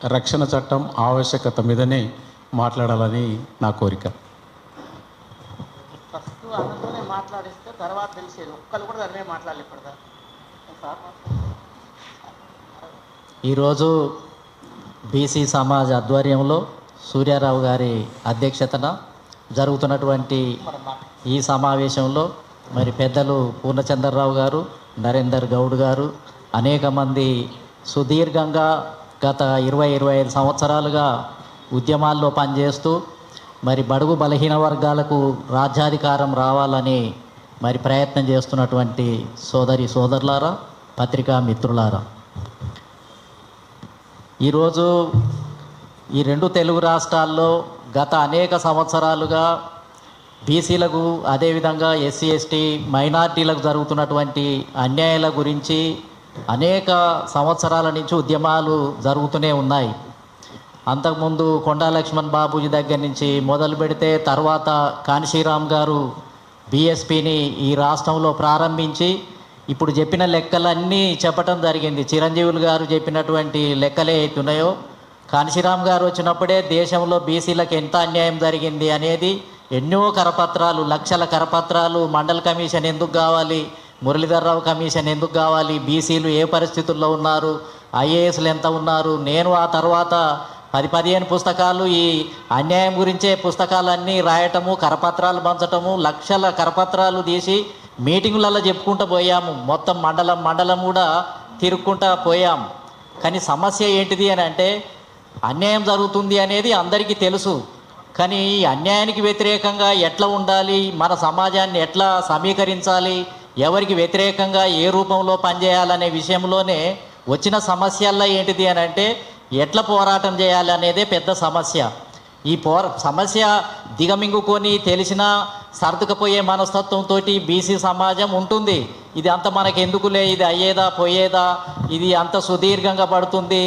రక్షణ చట్టం ఆవశ్యకత మీదనే మాట్లాడాలని నా కోరిక. ఫస్ట్ అందరితోనే మాట్లాడిస్తే తర్వాత తెలిసేది, ఒక్కరు కూడా దాని మీద మాట్లాడలేదు ఇప్పటిదా. ఈరోజు బీసీ సమాజ్ ఆధ్వర్యంలో సూర్యారావు గారి అధ్యక్షతన జరుగుతున్నటువంటి ఈ సమావేశంలో మరి పెద్దలు పూర్ణచంద్రరావు గారు, నరేందర్ గౌడ్ గారు, అనేక మంది సుదీర్ఘంగా గత 20-25 సంవత్సరాలుగా ఉద్యమాల్లో పనిచేస్తూ మరి బడుగు బలహీన వర్గాలకు రాజ్యాధికారం రావాలని మరి ప్రయత్నం చేస్తున్నటువంటి సోదరులారా, పత్రికా మిత్రులారా, ఈరోజు ఈ 2 తెలుగు రాష్ట్రాల్లో గత అనేక సంవత్సరాలుగా బీసీలకు అదేవిధంగా ఎస్సీ ఎస్టీ మైనార్టీలకు జరుగుతున్నటువంటి అన్యాయాల గురించి అనేక సంవత్సరాల నుంచి ఉద్యమాలు జరుగుతూనే ఉన్నాయి. అంతకుముందు కొండా లక్ష్మణ్ బాబూజీ దగ్గర నుంచి మొదలు పెడితే తర్వాత కాన్షీరామ్ గారు బీఎస్పీని ఈ రాష్ట్రంలో ప్రారంభించి ఇప్పుడు చెప్పిన లెక్కలన్నీ చెప్పటం జరిగింది. చిరంజీవులు గారు చెప్పినటువంటి లెక్కలే అవుతున్నాయో, కాన్షీరామ్ గారు వచ్చినప్పుడే దేశంలో బీసీలకు ఎంత అన్యాయం జరిగింది అనేది ఎన్నో కరపత్రాలు, లక్షల కరపత్రాలు, మండల్ కమిషన్ ఎందుకు కావాలి, మురళీధర్రావు కమిషన్ ఎందుకు కావాలి, బీసీలు ఏ పరిస్థితుల్లో ఉన్నారు, ఐఏఎస్లు ఎంత ఉన్నారు, నేను ఆ తర్వాత 10-15 పుస్తకాలు ఈ అన్యాయం గురించే పుస్తకాలన్నీ రాయటము, కరపత్రాలు పంచటము, లక్షల కరపత్రాలు తీసి మీటింగులలో చెప్పుకుంటూ పోయాము. మొత్తం మండలం కూడా తిరుక్కుంటూ పోయాము. కానీ సమస్య ఏంటిది అని అంటే, అన్యాయం జరుగుతుంది అనేది అందరికీ తెలుసు. కానీ ఈ అన్యాయానికి వ్యతిరేకంగా ఎట్లా ఉండాలి, మన సమాజాన్ని ఎట్లా సమీకరించాలి, ఎవరికి వ్యతిరేకంగా ఏ రూపంలో పనిచేయాలనే విషయంలోనే వచ్చిన సమస్యల్లో ఏంటిది అని అంటే, ఎట్లా పోరాటం చేయాలి అనేదే పెద్ద సమస్య. ఈ సమస్య దిగమింగుకొని తెలిసినా సర్దుకపోయే మనస్తత్వంతో బీసీ సమాజం ఉంటుంది. ఇది అంత మనకు ఎందుకులే, ఇది అయ్యేదా పోయేదా, ఇది అంత సుదీర్ఘంగా పడుతుంది,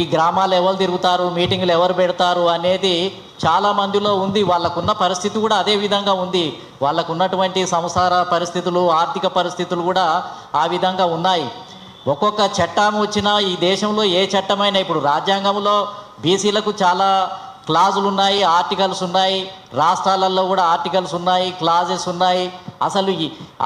ఈ గ్రామాలు ఎవరు తిరుగుతారు, మీటింగులు ఎవరు పెడతారు అనేది చాలా మందిలో ఉంది. వాళ్ళకున్న పరిస్థితి కూడా అదే విధంగా ఉంది. వాళ్ళకున్నటువంటి సంసార పరిస్థితులు, ఆర్థిక పరిస్థితులు కూడా ఆ విధంగా ఉన్నాయి. ఒక్కొక్క చట్టం వచ్చినా ఈ దేశంలో ఏ చట్టమైనా, ఇప్పుడు రాజ్యాంగంలో బీసీలకు చాలా క్లాజులు ఉన్నాయి, ఆర్టికల్స్ ఉన్నాయి, రాష్ట్రాలలో కూడా ఆర్టికల్స్ ఉన్నాయి, క్లాజెస్ ఉన్నాయి.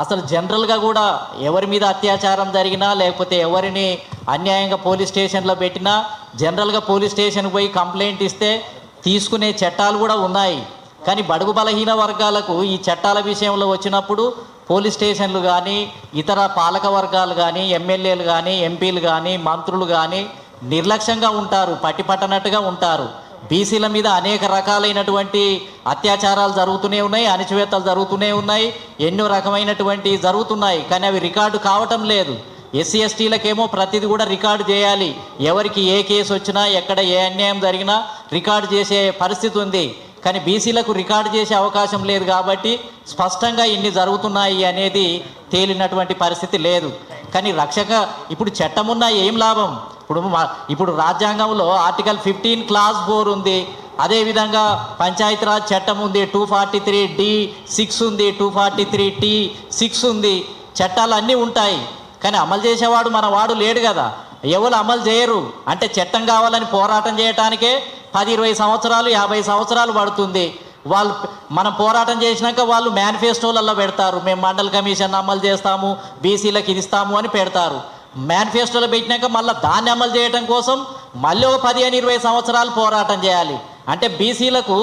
అసలు జనరల్గా కూడా ఎవరి మీద అత్యాచారం జరిగినా లేకపోతే ఎవరిని అన్యాయంగా పోలీస్ స్టేషన్లో పెట్టినా జనరల్గా పోలీస్ స్టేషన్కి పోయి కంప్లైంట్ ఇస్తే తీసుకునే చట్టాలు కూడా ఉన్నాయి. కానీ బడుగు బలహీన వర్గాలకు ఈ చట్టాల విషయంలో వచ్చినప్పుడు పోలీస్ స్టేషన్లు కానీ, ఇతర పాలక వర్గాలు కానీ, ఎమ్మెల్యేలు కానీ, ఎంపీలు కానీ, మంత్రులు కానీ నిర్లక్ష్యంగా ఉంటారు, పట్టిపట్టనట్టుగా ఉంటారు. బీసీల మీద అనేక రకాలైనటువంటి అత్యాచారాలు జరుగుతూనే ఉన్నాయి, అణచివేతలు జరుగుతూనే ఉన్నాయి, ఎన్నో రకమైనటువంటి జరుగుతున్నాయి. కానీ అవి రికార్డు కావటం లేదు. ఎస్సీ ఎస్టీలకేమో ప్రతిదీ కూడా రికార్డు చేయాలి. ఎవరికి ఏ కేసు వచ్చినా, ఎక్కడ ఏ అన్యాయం జరిగినా రికార్డు చేసే పరిస్థితి ఉంది. కానీ బీసీలకు రికార్డు చేసే అవకాశం లేదు. కాబట్టి స్పష్టంగా ఇన్ని జరుగుతున్నాయి అనేది తేలినటువంటి పరిస్థితి లేదు. కానీ ఇప్పుడు చట్టం ఉన్నా ఏం లాభం? ఇప్పుడు రాజ్యాంగంలో ఆర్టికల్ 15 క్లాజ్ 4 ఉంది. అదేవిధంగా పంచాయతీరాజ్ చట్టం ఉంది, 243D6 ఉంది, 243T6 ఉంది. చట్టాలు అన్నీ ఉంటాయి. కానీ అమలు చేసేవాడు మన వాడు లేడు కదా. ఎవరు అమలు చేయరు. అంటే చట్టం కావాలని పోరాటం చేయటానికే 10-20 సంవత్సరాలు 50 సంవత్సరాలు పడుతుంది. మనం పోరాటం చేసినాక వాళ్ళు మేనిఫెస్టోలలో పెడతారు, మేము మండల్ కమిషన్ అమలు చేస్తాము, బీసీలకు ఇది ఇస్తాము అని పెడతారు. మేనిఫెస్టోలో పెట్టినాక మళ్ళీ దాన్ని అమలు చేయడం కోసం మళ్ళీ ఒక 15-20 సంవత్సరాలు పోరాటం చేయాలి. అంటే బీసీలకు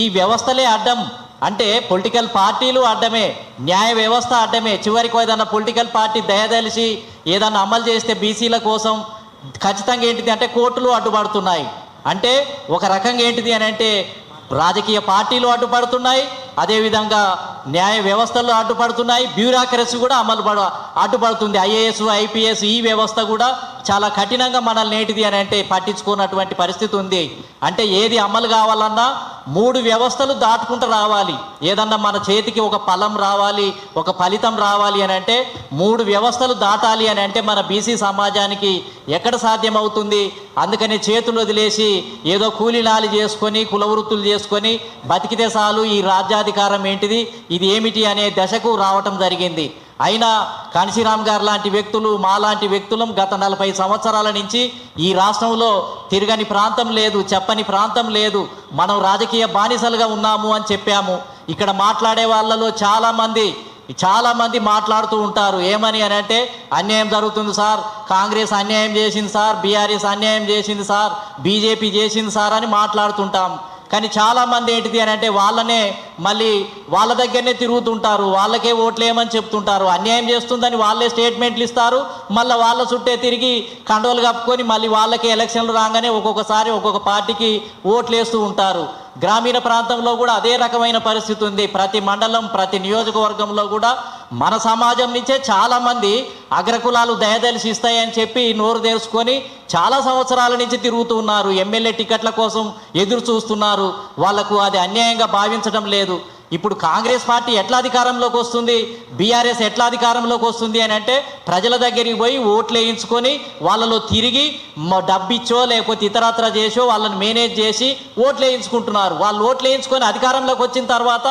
ఈ వ్యవస్థలే అడ్డం. అంటే పొలిటికల్ పార్టీలు అడ్డమే, న్యాయ వ్యవస్థ అడ్డమే. చివరికి ఏదన్నా పొలిటికల్ పార్టీ దయదలిసి ఏదన్నా అమలు చేస్తే బీసీల కోసం ఖచ్చితంగా ఏంటిది అంటే కోర్టులు అడ్డుపడుతున్నాయి. అంటే ఒక రకంగా ఏంటిది అని అంటే రాజకీయ పార్టీలు అడ్డుపడుతున్నాయి, అదేవిధంగా న్యాయ వ్యవస్థలు అడ్డుపడుతున్నాయి, బ్యూరోక్రసీ కూడా అడ్డుపడుతుంది. ఐఏఎస్ ఐపీఎస్ ఈ వ్యవస్థ కూడా చాలా కఠినంగా మనల్ని ఏంటిది అని అంటే పట్టించుకున్నటువంటి పరిస్థితి ఉంది. అంటే ఏది అమలు కావాలన్నా 3 వ్యవస్థలు దాటుకుంటూ రావాలి. ఏదన్నా మన చేతికి ఒక ఫలం రావాలి, ఒక ఫలితం రావాలి అని అంటే 3 వ్యవస్థలు దాటాలి అని అంటే మన బీసీ సమాజానికి ఎక్కడ సాధ్యమవుతుంది? అందుకని చేతులు వదిలేసి ఏదో కూలీనాలి చేసుకొని, కులవృత్తులు చేసుకొని బతికితే చాలు, ఈ రాజ్యాధికారం ఏంటిది, ఇది ఏమిటి అనే దశకు రావటం జరిగింది. అయినా కాంశీరామ్ గారు లాంటి వ్యక్తులు మాలాంటి వ్యక్తులం గత 40 సంవత్సరాల నుంచి ఈ రాష్ట్రంలో తిరగని ప్రాంతం లేదు, చెప్పని ప్రాంతం లేదు, మనం రాజకీయ బానిసలుగా ఉన్నాము అని చెప్పాము. ఇక్కడ మాట్లాడే వాళ్ళలో చాలామంది మాట్లాడుతూ ఉంటారు. ఏమని అని అంటే అన్యాయం జరుగుతుంది సార్, కాంగ్రెస్ అన్యాయం చేసింది సార్, బీఆర్ఎస్ అన్యాయం చేసింది సార్, బీజేపీ చేసింది సార్ అని మాట్లాడుతుంటాం. కానీ చాలామంది ఏంటిది అని అంటే వాళ్ళనే మళ్ళీ వాళ్ళ దగ్గరనే తిరుగుతుంటారు, వాళ్ళకే ఓట్లేయమని చెప్తుంటారు. అన్యాయం చేస్తుందని వాళ్ళే స్టేట్మెంట్లు ఇస్తారు, మళ్ళీ వాళ్ళ చుట్టే తిరిగి కండోలు కప్పుకొని మళ్ళీ వాళ్ళకే ఎలక్షన్లు రాగానే ఒక్కొక్కసారి ఒక్కొక్క పార్టీకి ఓట్లేస్తూ ఉంటారు. గ్రామీణ ప్రాంతంలో కూడా అదే రకమైన పరిస్థితి ఉంది. ప్రతి మండలం, ప్రతి నియోజకవర్గంలో కూడా మన సమాజం నుంచే చాలామంది అగ్రకులాలు దయదలిసి ఇస్తాయని చెప్పి నోరు తెరుచుకొని చాలా సంవత్సరాల నుంచి తిరుగుతూ ఉన్నారు. ఎమ్మెల్యే టికెట్ల కోసం ఎదురు చూస్తున్నారు. వాళ్లకు అది అన్యాయంగా భావించడం లేదు. ఇప్పుడు కాంగ్రెస్ పార్టీ ఎట్లా అధికారంలోకి వస్తుంది, బీఆర్ఎస్ ఎట్లా అధికారంలోకి వస్తుంది అని అంటే ప్రజల దగ్గరికి పోయి ఓట్లు వేయించుకొని వాళ్ళలో తిరిగి డబ్బిచ్చో లేకపోతే ఇతరత్ర చేసో వాళ్ళని మేనేజ్ చేసి ఓట్లు వేయించుకుంటున్నారు. వాళ్ళు ఓట్లు వేయించుకొని అధికారంలోకి వచ్చిన తర్వాత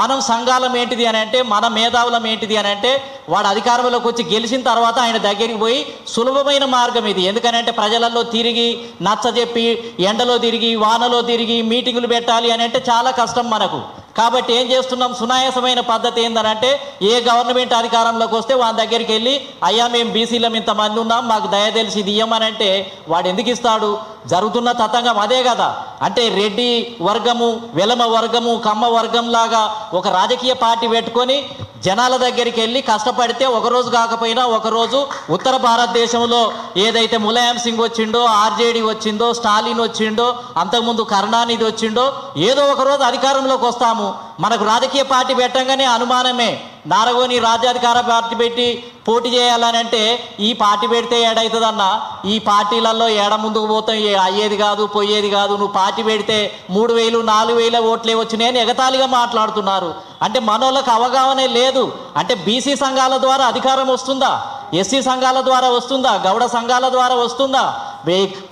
మనం సంఘాలం ఏంటిది అని అంటే, మన మేధావులం ఏంటిది అని అంటే, వాడు అధికారంలోకి వచ్చి గెలిచిన తర్వాత ఆయన దగ్గరికి పోయి సులభమైన మార్గం ఇది. ఎందుకనంటే ప్రజలలో తిరిగి నచ్చజెప్పి ఎండలో తిరిగి వానలో తిరిగి మీటింగులు పెట్టాలి అని అంటే చాలా కష్టం మనకు. కాబట్టి ఏం చేస్తున్నాం, సునాయాసమైన పద్ధతి ఏందనంటే ఏ గవర్నమెంట్ అధికారంలోకి వస్తే వాళ్ళ దగ్గరికి వెళ్ళి అయ్యా మేము బీసీలం ఇంతమంది ఉన్నాం, మాకు దయ తెలిసి ఇది ఇయ్యమనంటే వాడు ఎందుకు ఇస్తాడు? జరుగుతున్న తతంగం అదే కదా. అంటే రెడ్డి వర్గము, వెలమ వర్గము, కమ్మ వర్గం లాగా ఒక రాజకీయ పార్టీ పెట్టుకొని జనాల దగ్గరికి వెళ్ళి కష్టపడితే ఒకరోజు కాకపోయినా ఒకరోజు ఉత్తర భారతదేశంలో ఏదైతే ములాయం సింగ్ వచ్చిండో, ఆర్జేడీ వచ్చిందో, స్టాలిన్ వచ్చిండో, అంతకుముందు కరుణానిధి వచ్చిండో, ఏదో ఒకరోజు అధికారంలోకి వస్తాము. మనకు రాజకీయ పార్టీ పెట్టంగానే అనుమానమే. నారగోని రాజ్యాధికార పార్టీ పెట్టి పోటీ చేయాలని అంటే ఈ పార్టీ పెడితే ఏడవుతుందన్న, ఈ పార్టీలలో ఏడ ముందుకు పోతాం, అయ్యేది కాదు పోయేది కాదు, నువ్వు పార్టీ పెడితే 3,000 4,000 ఓట్లే వచ్చినాయని ఎగతాళిగా మాట్లాడుతున్నారు. అంటే మనోళ్ళకి అవగాహనే లేదు. అంటే బీసీ సంఘాల ద్వారా అధికారం వస్తుందా, ఎస్సీ సంఘాల ద్వారా వస్తుందా, గౌడ సంఘాల ద్వారా వస్తుందా,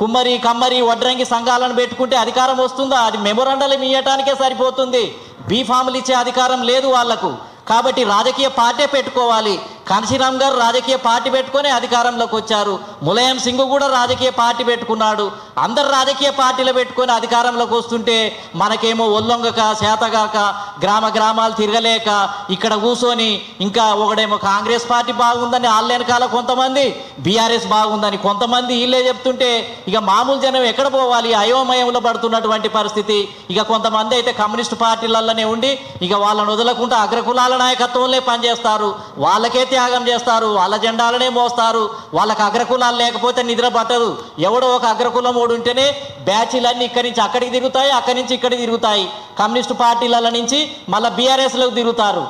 కుమ్మరి కమ్మరి వడ్రంగి సంఘాలను పెట్టుకుంటే అధికారం వస్తుందా? అది మెమొరాండాలు ఇవ్వటానికే సరిపోతుంది. బీఫాములు ఇచ్చే అధికారం లేదు వాళ్లకు. కాబట్టి రాజకీయ పార్టీ పెట్టుకోవాలి. కాంశీరామ్ గారు రాజకీయ పార్టీ పెట్టుకొని అధికారంలోకి వచ్చారు. ములాయం సింగ్ కూడా రాజకీయ పార్టీ పెట్టుకున్నాడు. అందరు రాజకీయ పార్టీలు పెట్టుకొని అధికారంలోకి వస్తుంటే మనకేమో ఒల్లొంగక చేతగాక గ్రామాలు తిరగలేక ఇక్కడ కూర్చొని ఇంకా ఒకడేమో కాంగ్రెస్ పార్టీ బాగుందని వాళ్ళ వెనకాల కొంతమంది, బీఆర్ఎస్ బాగుందని కొంతమంది వీళ్ళే చెప్తుంటే ఇక మామూలు జనం ఎక్కడ పోవాలి? అయోమయంలో పడుతున్నటువంటి పరిస్థితి. ఇక కొంతమంది అయితే కమ్యూనిస్టు పార్టీలలోనే ఉండి ఇక వాళ్ళని వదలకుండా అగ్రకులాల నాయకత్వంలో పనిచేస్తారు. వాళ్ళకే త్యాగం చేస్తారు, వాళ్ళ జెండాలనే మోస్తారు. వాళ్ళకి అగ్రకులాలు లేకపోతే నిద్ర పట్టదు. ఎవడో ఒక అగ్రకులం ఓడి ఉంటేనే బ్యాచీలన్నీ ఇక్కడి నుంచి అక్కడికి తిరుగుతాయి, అక్కడి నుంచి ఇక్కడికి తిరుగుతాయి. కమ్యూనిస్టు పార్టీల నుంచి మళ్ళీ బీఆర్ఎస్లోకి తిరుగుతారు.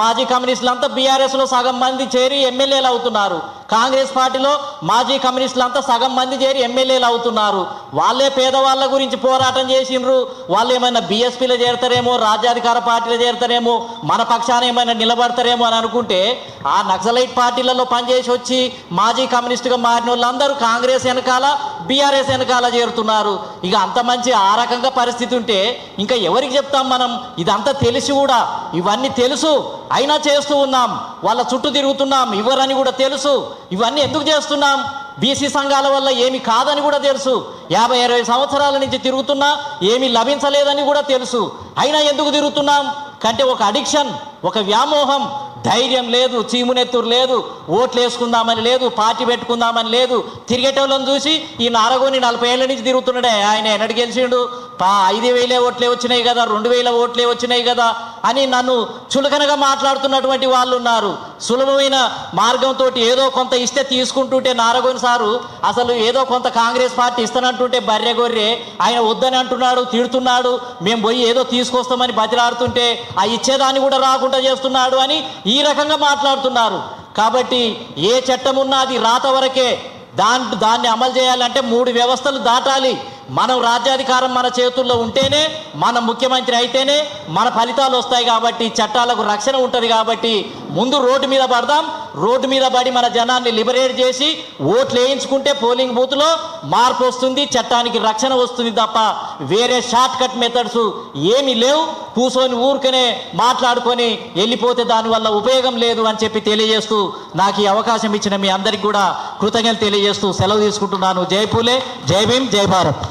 మాజీ కమ్యూనిస్టులంతా బీఆర్ఎస్లో సగం మంది చేరి ఎమ్మెల్యేలు అవుతున్నారు. కాంగ్రెస్ పార్టీలో మాజీ కమ్యూనిస్టులంతా సగం మంది చేరి ఎమ్మెల్యేలు అవుతున్నారు. వాళ్ళే పేదవాళ్ళ గురించి పోరాటం చేసిండ్రు. వాళ్ళు ఏమైనా బీఎస్పీలో చేరతారేమో, రాజ్యాధికార పార్టీలో చేరతారేమో, మన పక్షాన ఏమైనా నిలబడతారేమో అని అనుకుంటే ఆ నక్సలైట్ పార్టీలలో పనిచేసి వచ్చి మాజీ కమ్యూనిస్టుగా మారిన వాళ్ళందరూ కాంగ్రెస్ వెనకాల బీఆర్ఎస్ వెనకాల చేరుతున్నారు. ఇక అంత మంచి ఆ రకంగా పరిస్థితి ఉంటే ఇంకా ఎవరికి చెప్తాం మనం? ఇదంతా తెలిసి కూడా, ఇవన్నీ తెలుసు అయినా చేస్తూ ఉన్నాం. వాళ్ళ చుట్టూ తిరుగుతున్నాం, ఇవ్వరని కూడా తెలుసు. ఇవన్నీ ఎందుకు చేస్తున్నాం? బీసీ సంఘాల వల్ల ఏమి కాదని కూడా తెలుసు. 50-60 సంవత్సరాల నుంచి తిరుగుతున్నా ఏమీ లభించలేదని కూడా తెలుసు. అయినా ఎందుకు తిరుగుతున్నాం కంటే ఒక అడిక్షన్, ఒక వ్యామోహం. ధైర్యం లేదు, చీమునెత్తురు లేదు, ఓట్లు వేసుకుందామని లేదు, పార్టీ పెట్టుకుందామని లేదు. తిరిగేటోళ్ళని చూసి ఈ నారగోని 40 ఏళ్ళ నుంచి తిరుగుతున్నాడే, ఆయన ఎన్నడు గెలిచిండు? 5,000 ఓట్లే వచ్చినాయి కదా, 2,000 ఓట్లే వచ్చినాయి కదా అని నన్ను చులకనగా మాట్లాడుతున్నటువంటి వాళ్ళు ఉన్నారు. సులభమైన మార్గంతో ఏదో కొంత ఇస్తే తీసుకుంటుంటే నారగోని సారు అసలు ఏదో కొంత కాంగ్రెస్ పార్టీ ఇస్తానంటుంటే బర్రె గొర్రె ఆయన వద్దని అంటున్నాడు, తిడుతున్నాడు. మేము పోయి ఏదో తీసుకొస్తామని బతిలాడుతుంటే ఆ ఇచ్చేదాన్ని కూడా రాకుండా చేస్తున్నాడు అని ఈ రకంగా మాట్లాడుతున్నారు. కాబట్టి ఏ చట్టం ఉన్నా అది రాత వరకే. దాన్ని అమలు చేయాలంటే 3 వ్యవస్థలు దాటాలి. మనం రాజ్యాధికారం మన చేతుల్లో ఉంటేనే, మన ముఖ్యమంత్రి అయితేనే మన ఫలితాలు వస్తాయి. కాబట్టి చట్టాలకు రక్షణ ఉంటుంది. కాబట్టి ముందు రోడ్డు మీద పడదాం, రోడ్డు మీద పడి మన జనాన్ని లిబరేట్ చేసి ఓట్లు వేయించుకుంటే పోలింగ్ బూత్లో మార్పు వస్తుంది, చట్టానికి రక్షణ వస్తుంది తప్ప వేరే షార్ట్ కట్ మెథడ్స్ ఏమీ లేవు. కూర్చొని ఊరికనే మాట్లాడుకొని వెళ్ళిపోతే దానివల్ల ఉపయోగం లేదు అని చెప్పి తెలియజేస్తూ నాకు ఈ అవకాశం ఇచ్చిన మీ అందరికీ కూడా కృతజ్ఞతలు తెలియజేస్తూ సెలవు తీసుకుంటున్నాను. జై పూలే, జై భీమ్, జై భారత్.